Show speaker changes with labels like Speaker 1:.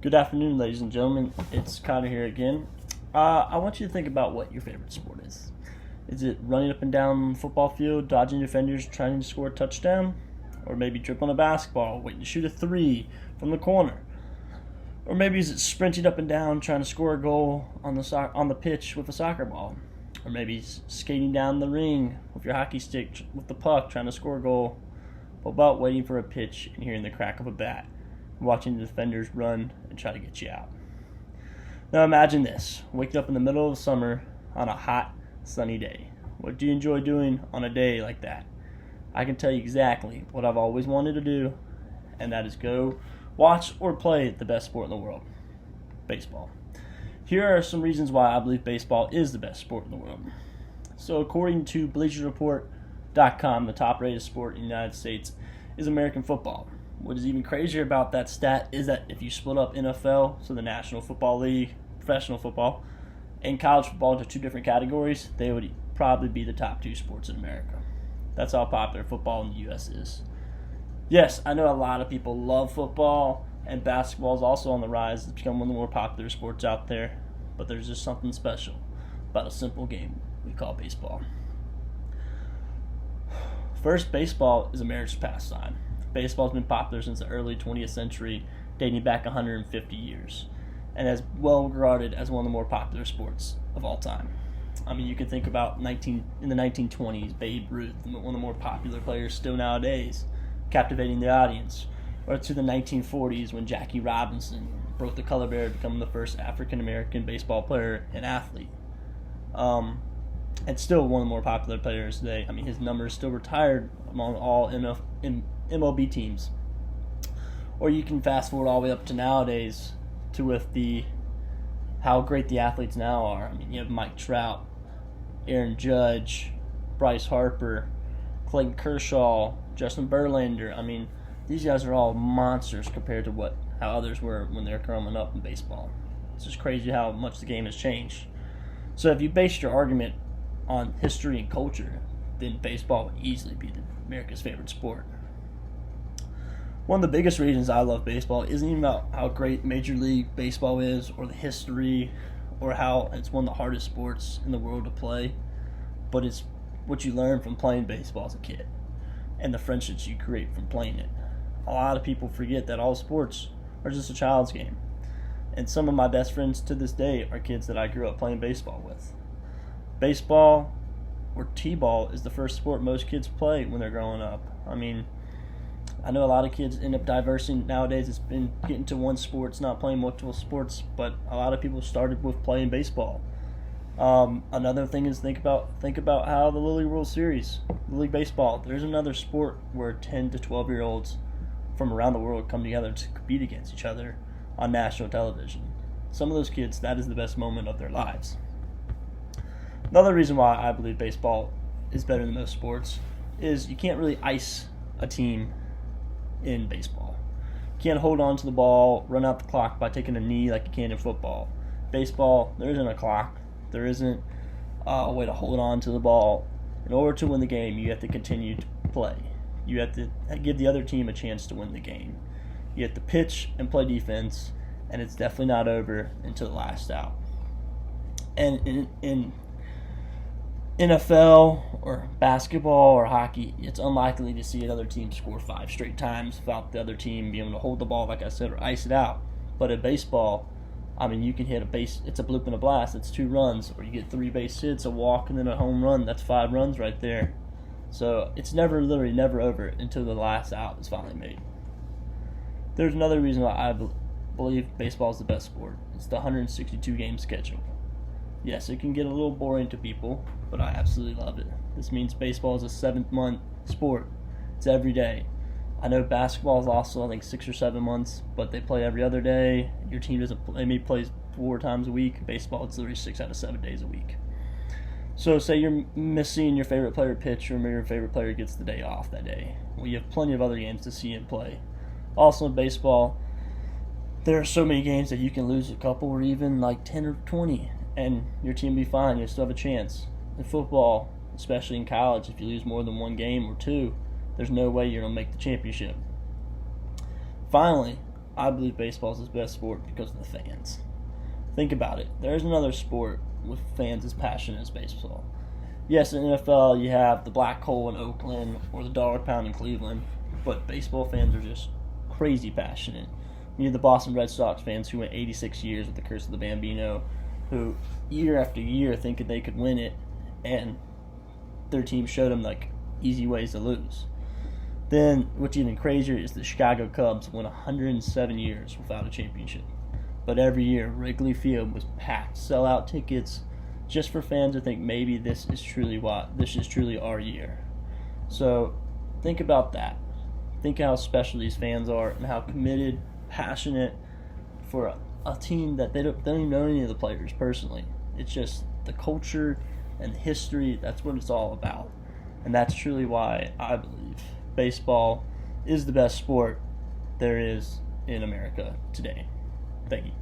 Speaker 1: Good afternoon, ladies and gentlemen. It's Connor here again. I want you to think about what your favorite sport is. Is it running up and down the football field, dodging defenders, trying to score a touchdown? Or maybe dribbling a basketball, waiting to shoot a three from the corner? Or maybe is it sprinting up and down, trying to score a goal on the pitch with a soccer ball? Or maybe it's skating down the ring with your hockey stick with the puck, trying to score a goal? What about waiting for a pitch and hearing the crack of a bat? Watching the defenders run and try to get you out. Now imagine this, waking up in the middle of summer on a hot, sunny day. What do you enjoy doing on a day like that? I can tell you exactly what I've always wanted to do, and that is go watch or play the best sport in the world, baseball. Here are some reasons why I believe baseball is the best sport in the world. So according to BleacherReport.com, the top-rated sport in the United States is American football. What is even crazier about that stat is that if you split up NFL, so the National Football League, professional football, and college football into two different categories, they would probably be the top two sports in America. That's how popular football in the U.S. is. Yes, I know a lot of people love football, and basketball is also on the rise. It's become one of the more popular sports out there, but there's just something special about a simple game we call baseball. First, baseball is America's pastime. Baseball has been popular since the early 20th century, dating back 150 years, and is well regarded as one of the more popular sports of all time. I mean, you can think about in the 1920s, Babe Ruth, one of the more popular players still nowadays, captivating the audience, or to the 1940s when Jackie Robinson broke the color barrier, becoming the first African-American baseball player and athlete. And still one of the more popular players today. I mean, his number is still retired among all MLB teams. Or you can fast forward all the way up to nowadays to with how great the athletes now are. I mean, you have Mike Trout, Aaron Judge, Bryce Harper, Clayton Kershaw, Justin Verlander. I mean, these guys are all monsters compared to how others were when they were growing up in baseball. It's just crazy how much the game has changed. So if you based your argument on history and culture, then baseball would easily be America's favorite sport. One of the biggest reasons I love baseball isn't even about how great Major League Baseball is or the history or how it's one of the hardest sports in the world to play, but it's what you learn from playing baseball as a kid and the friendships you create from playing it. A lot of people forget that all sports are just a child's game, and some of my best friends to this day are kids that I grew up playing baseball with. Baseball or t-ball is the first sport most kids play when they're growing up. I mean, I know a lot of kids end up diversing nowadays. It's been getting to one sport, it's not playing multiple sports, but a lot of people started with playing baseball. Another thing is think about how the Little League World Series, Little League Baseball, there's another sport where 10 to 12-year-olds from around the world come together to compete against each other on national television. Some of those kids, that is the best moment of their lives. Another reason why I believe baseball is better than most sports is you can't really ice a team in baseball. You can't hold on to the ball, run out the clock by taking a knee like you can in football. Baseball, there isn't a clock. There isn't a way to hold on to the ball. In order to win the game, you have to continue to play. You have to give the other team a chance to win the game. You have to pitch and play defense, and it's definitely not over until the last out. And in NFL or basketball or hockey, it's unlikely to see another team score 5 straight times without the other team being able to hold the ball, like I said, or ice it out. But in baseball, I mean, you can hit a base, it's a bloop and a blast, it's 2 runs, or you get 3 base hits, a walk, and then a home run, that's 5 runs right there. So it's literally never over until the last out is finally made. There's another reason why I believe baseball is the best sport. It's the 162-game schedule. Yes, it can get a little boring to people, but I absolutely love it. This means baseball is a 7-month sport. It's every day. I know basketball is also, I think, 6 or 7 months, but they play every other day. Your team maybe plays 4 times a week. Baseball, it's literally 6 out of 7 days a week. So say you're missing your favorite player pitch, or maybe your favorite player gets the day off that day. Well, you have plenty of other games to see and play. Also in baseball, there are so many games that you can lose a couple or even like 10 or 20, and your team will be fine. You still have a chance. In football, especially in college, if you lose more than 1 game or 2, there's no way you're going to make the championship. Finally, I believe baseball is the best sport because of the fans. Think about it. There's another sport with fans as passionate as baseball. Yes, in the NFL, you have the black hole in Oakland or the dog pound in Cleveland, but baseball fans are just crazy passionate. You have the Boston Red Sox fans who went 86 years with the curse of the Bambino, who year after year thinking they could win it, and their team showed them like easy ways to lose. Then, what's even crazier is the Chicago Cubs went 107 years without a championship. But every year, Wrigley Field was packed, sellout tickets, just for fans to think maybe this is truly our year. So, think about that. Think how special these fans are and how committed, passionate for a team that they don't even know any of the players personally. It's just the culture and the history. That's what it's all about. And that's truly why I believe baseball is the best sport there is in America today. Thank you.